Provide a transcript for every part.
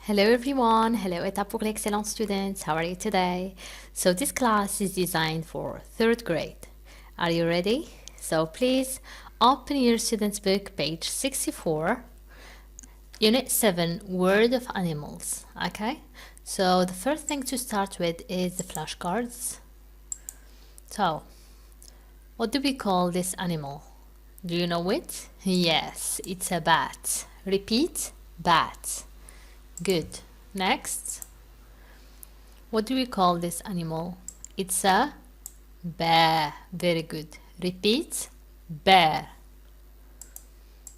Hello everyone, hello étape pour l'excellent students, how are you today? So this class is designed for 3rd grade. Are you ready? So please open your student's book, page 64, Unit 7, Word of Animals, okay? So the first thing to start with is the flashcards. So, what do we call this animal? Do you know it? Yes, it's a bat. Repeat, bat. Good. Next. What do we call this animal? It's a bear. Very good. Repeat, bear.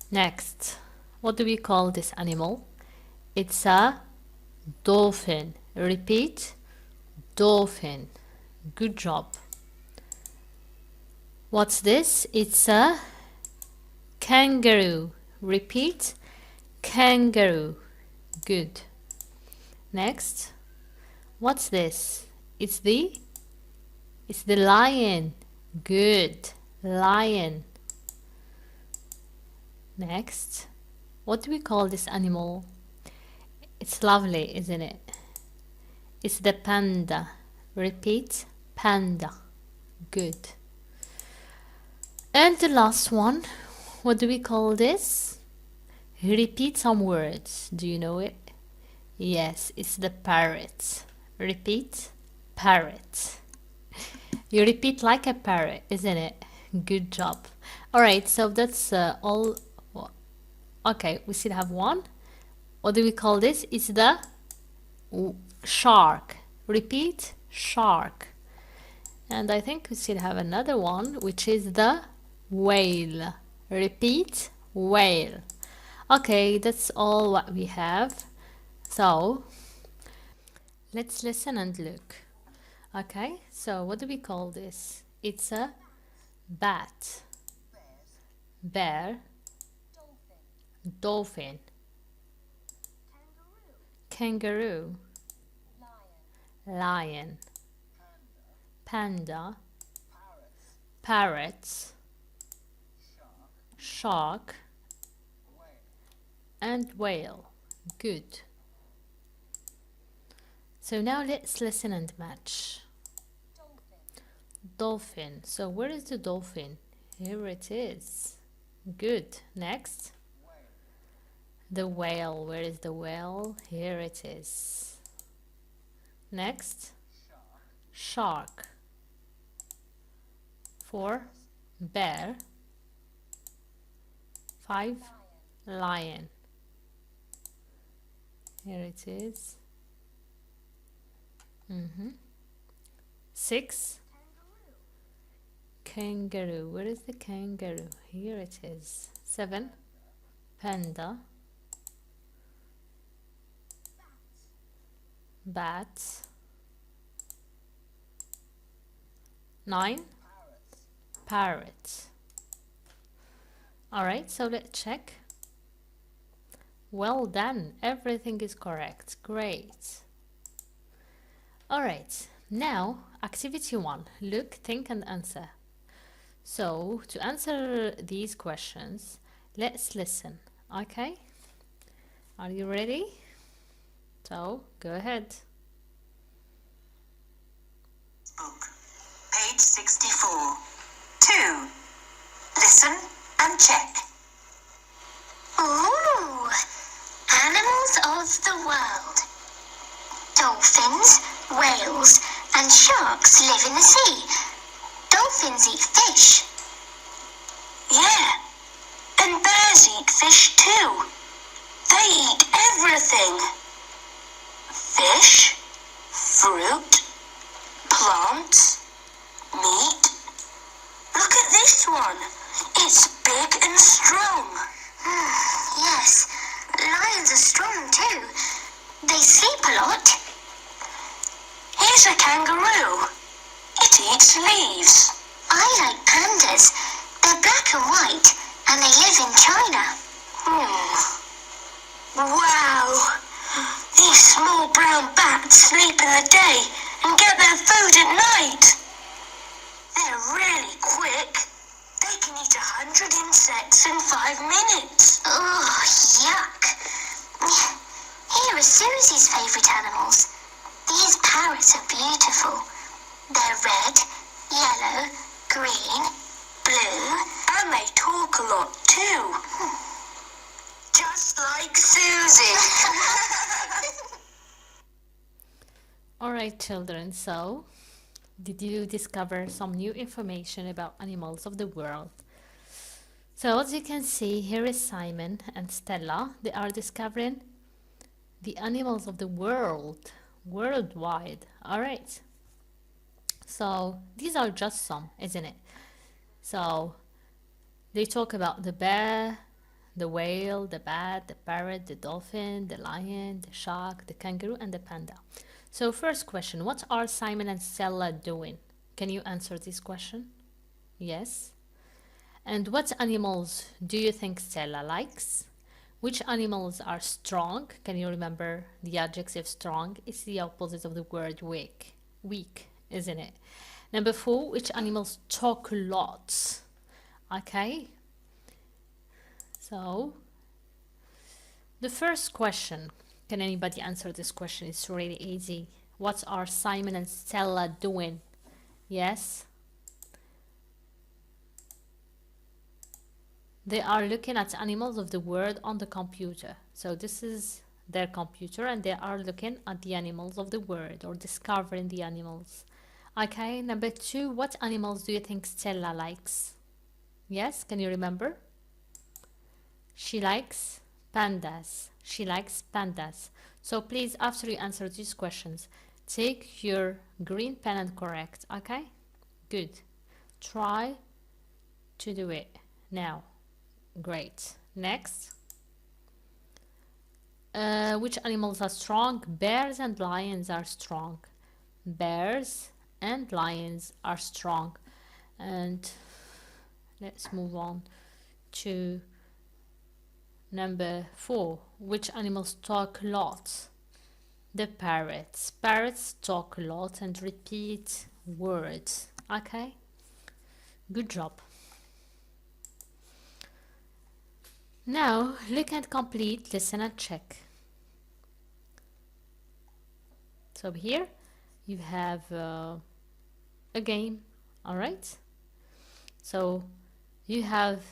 Next. What do we call this animal? It's a dolphin. Repeat, dolphin. Good job. What's this? It's a kangaroo. Repeat, kangaroo. Good. Next. What's this? It's the lion. Good. Lion. Next. What do we call this animal? It's lovely, isn't it? It's the panda. Repeat, panda. Good. And the last one. What do we call this? Repeat some words. Do you know it? Yes, it's the parrot. Repeat, parrot. You repeat like a parrot, isn't it? Good job. Alright, so that's all. Okay, we still have one. What do we call this? It's the shark. Repeat, shark. And I think we still have another one, which is the whale. Repeat, whale. Okay, that's all what we have. So, let's listen and look. Okay, so what do we call this? It's a bat, bear, dolphin, kangaroo, lion, panda, parrots, shark, and whale. Good. So now let's listen and match. Dolphin. So where is the dolphin? Here it is. Good. Next. The whale. Where is the whale? Here it is. Next. Shark. 4. Bear. 5. Lion. Here it is. 6. Kangaroo. Where is the kangaroo? Here it is. 7. Panda. Bat. 9. Parrot. Alright, so let's check. Well done. Everything is correct. Great. Alright, now activity 1. Look, think and answer. So, to answer these questions, let's listen, okay? Are you ready? So, go ahead. Book, page 64. 2. Listen and check. Ooh, animals of the world. Dolphins, whales, and sharks live in the sea. Dolphins eat fish. Yeah, and bears eat fish too. They eat everything. Fish, fruit, plants, meat. Look at this one. It's big and strong. Yes, lions are strong too. They sleep a lot. Here's a kangaroo. It eats leaves. I like pandas. They're black and white, and they live in China. Wow. These small brown bats sleep in the day and get their food at night. They're really quick. They can eat 100 insects in 5 minutes. Oh, yuck. Here are Susie's favourite animals. These parrots are beautiful. They're red, yellow, green, blue, And they talk a lot too. Just like Susie. Alright, children, so did you discover some new information about animals of the world? So as you can see, here is Simon and Stella. They are discovering the animals of the world, worldwide. Alright, so these are just some, isn't it? So they talk about the bear, the whale, the bat, the parrot, the dolphin, the lion, the shark, the kangaroo, and the panda. So first question, what are Simon and Stella doing? Can you answer this question? Yes. And what animals do you think Stella likes? Which animals are strong? Can you remember the adjective strong? It's the opposite of the word weak. Weak, isn't it? Number 4, which animals talk lots? Okay. So, the first question, can anybody answer this question? It's really easy. What are Simon and Stella doing? Yes? They are looking at animals of the world on the computer. So this is their computer and they are looking at the animals of the world or discovering the animals. Okay, number 2, what animals do you think Stella likes? Yes, can you remember? She likes pandas. She likes pandas. So please, after you answer these questions, take your green pen and correct, okay? Good. Try to do it now. Great. Next. Which animals are strong? Bears and lions are strong. Bears and lions are strong. And let's move on to number 4. Which animals talk lots? The parrots. Parrots talk a lot and repeat words. Okay? Good job. Now, look and complete, listen and check. So here you have a game, all right? So you have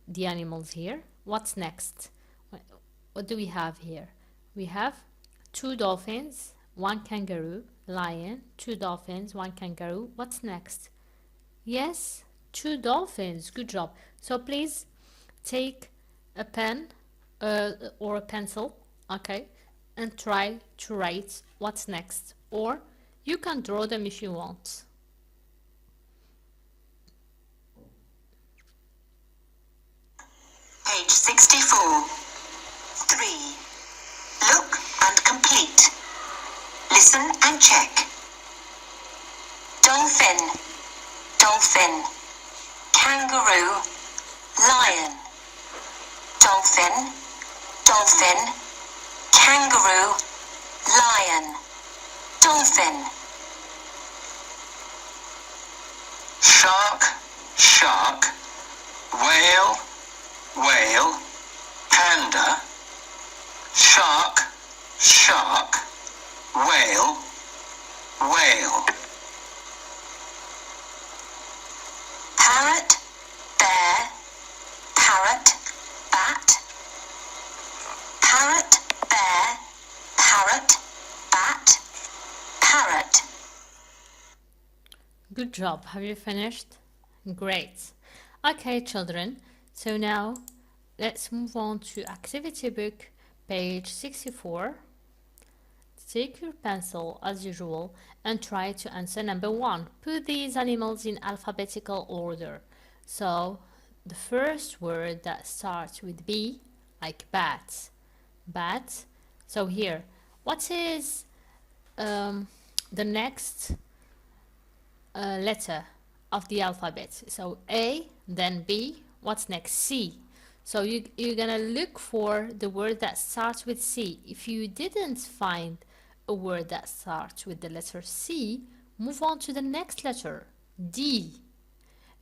the animals here. What's next? What do we have here? We have 2 dolphins, 1 kangaroo, lion, 2 dolphins, 1 kangaroo. What's next? Yes, 2 dolphins. Good job. So please take a pen or a pencil, okay, and try to write what's next, or you can draw them if you want. Page 64. 3. Look and complete. Listen and check. Dolphin, dolphin. Kangaroo, lion. Dolphin, dolphin. Kangaroo, lion. Dolphin. Shark, shark. Whale, whale. Panda. Shark, shark. Whale, whale. Parrot, bear. Parrot, bat. Parrot, bear. Parrot, bat. Parrot. Good job. Have you finished? Great. Okay, children. So now let's move on to activity book, page 64. Take your pencil as usual and try to answer number 1. Put these animals in alphabetical order. So the first word that starts with B, like bat. Bat. So here, what is the next letter of the alphabet? So A, then B, what's next? C. So you're gonna look for the word that starts with C. If you didn't find a word that starts with the letter C, move on to the next letter, D.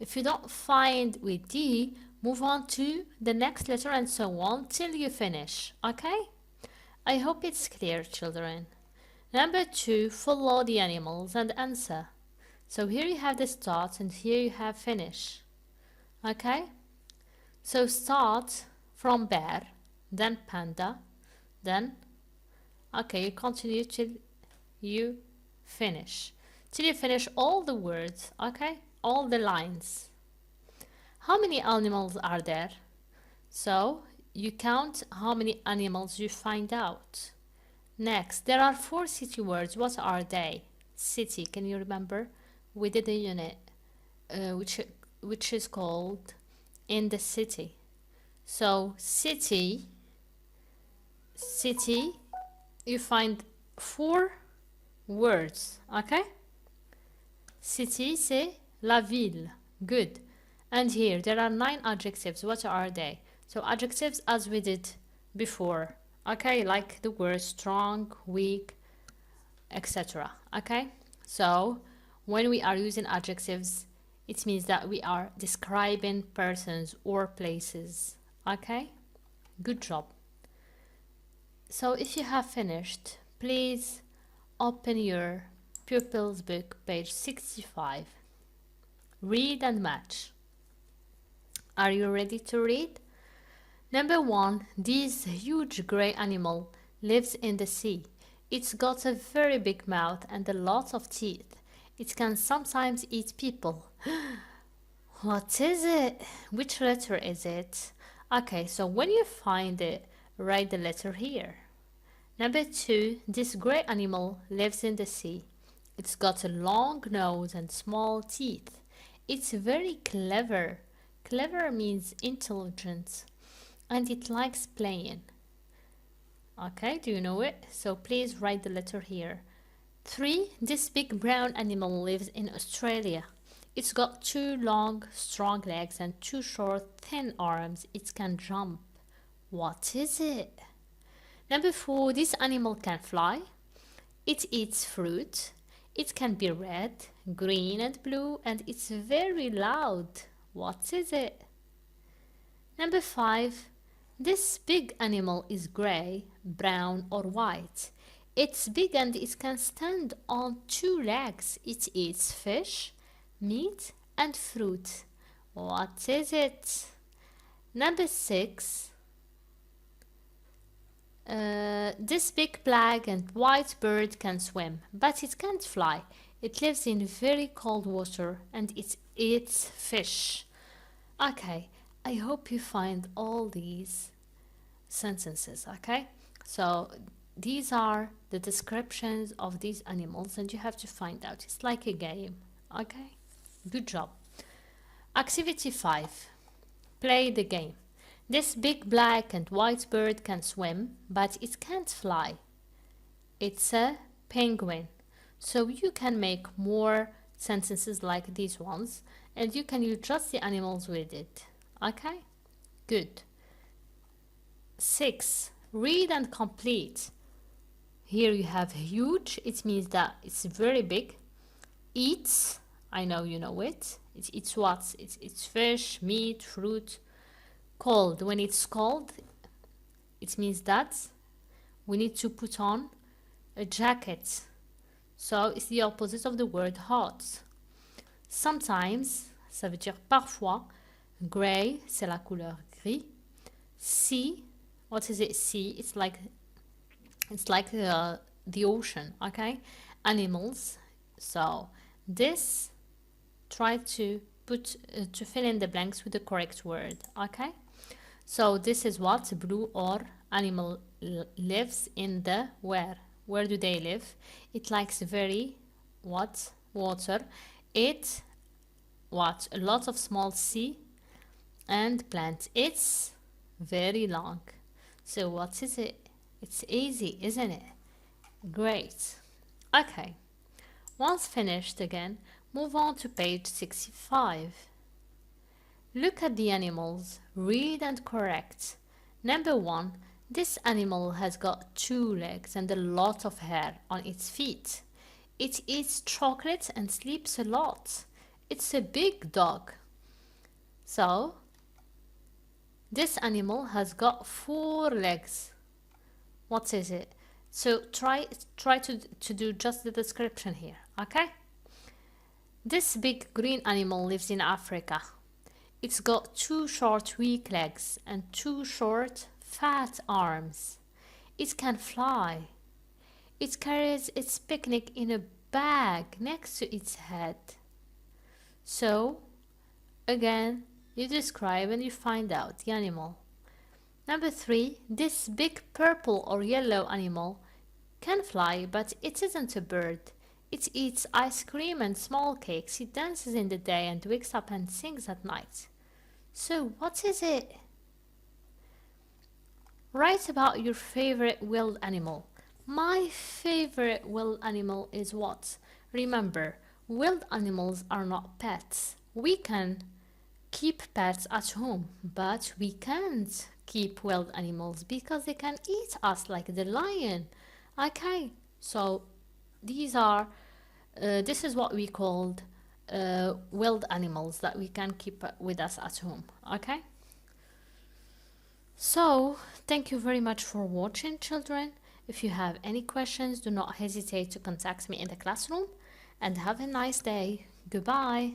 If you don't find with D, move on to the next letter and so on till you finish, okay? I hope it's clear, children. Number 2, follow the animals and answer. So here you have the start and here you have finish. Okay? So start from bear, then panda, then, okay, you continue till you finish. Till you finish all the words, okay? All the lines. How many animals are there? So you count how many animals you find out. Next, there are 4 city words. What are they? City, can you remember? We did a unit which is called In the City. So city, you find 4 words, okay? City, c'est la ville. Good. And here there are 9 adjectives. What are they? So adjectives as we did before, okay, like the word strong, weak, etc. Okay, so when we are using adjectives, it means that we are describing persons or places. Okay, good job. So if you have finished, please open your pupils book, page 65. Read and match. Are you ready to read? Number 1, this huge grey animal lives in the sea. It's got a very big mouth and a lot of teeth. It can sometimes eat people. What is it? Which letter is it? Okay, so when you find it, write the letter here. Number 2, this grey animal lives in the sea. It's got a long nose and small teeth. It's very clever. Clever means intelligent. And it likes playing. Okay, do you know it? So please write the letter here. 3, this big brown animal lives in Australia. It's got 2 long, strong legs and 2 short, thin arms. It can jump. What is it? Number 4, this animal can fly. It eats fruit. It can be red, green and blue, and it's very loud. What is it? Number 5, this big animal is grey, brown or white. It's big and it can stand on 2 legs. It eats fish, meat and fruit. What is it? Number 6, this big black and white bird can swim, but it can't fly. It lives in very cold water and it eats fish. Okay, I hope you find all these sentences, okay? So these are the descriptions of these animals and you have to find out. It's like a game, okay? Good job. Activity 5. Play the game. This big black and white bird can swim, but it can't fly. It's a penguin. So you can make more sentences like these ones and you can use just the animals with it. Okay? Good. 6. Read and complete. Here you have huge. It means that it's very big. Eats. I know you know it. It eats what? It's fish, meat, fruit. Cold. When it's cold, it means that we need to put on a jacket. So it's the opposite of the word hot. Sometimes, ça veut dire parfois. Gray, c'est la couleur gris. Sea, what is it? Sea, it's like the ocean, okay? Animals. So this, try to put to fill in the blanks with the correct word, okay? So this is what blue or animal lives in the where. Where do they live? It likes very what? Water. It what? A lot of small sea and plants. It's very long. So what is it? It's easy, isn't it? Great. Okay. Once finished again, move on to page 65. Look at the animals, read and correct. Number 1, this animal has got 2 legs and a lot of hair on its feet. It eats chocolate and sleeps a lot. It's a big dog. So, this animal has got 4 legs. What is it? So try to do just the description here, okay? This big green animal lives in Africa. It's got 2 short weak legs and 2 short fat arms. It can fly. It carries its picnic in a bag next to its head. So, again, you describe and you find out the animal. Number 3, this big purple or yellow animal can fly, but it isn't a bird. It eats ice cream and small cakes. It dances in the day and wakes up and sings at night. So, what is it? Write about your favorite wild animal. My favorite wild animal is what? Remember, wild animals are not pets. We can keep pets at home, but we can't keep wild animals because they can eat us like the lion. Okay, so these are this is what we called wild animals that we can keep with us at home. Okay, so thank you very much for watching, children. If you have any questions, do not hesitate to contact me in the classroom, and have a nice day. Goodbye.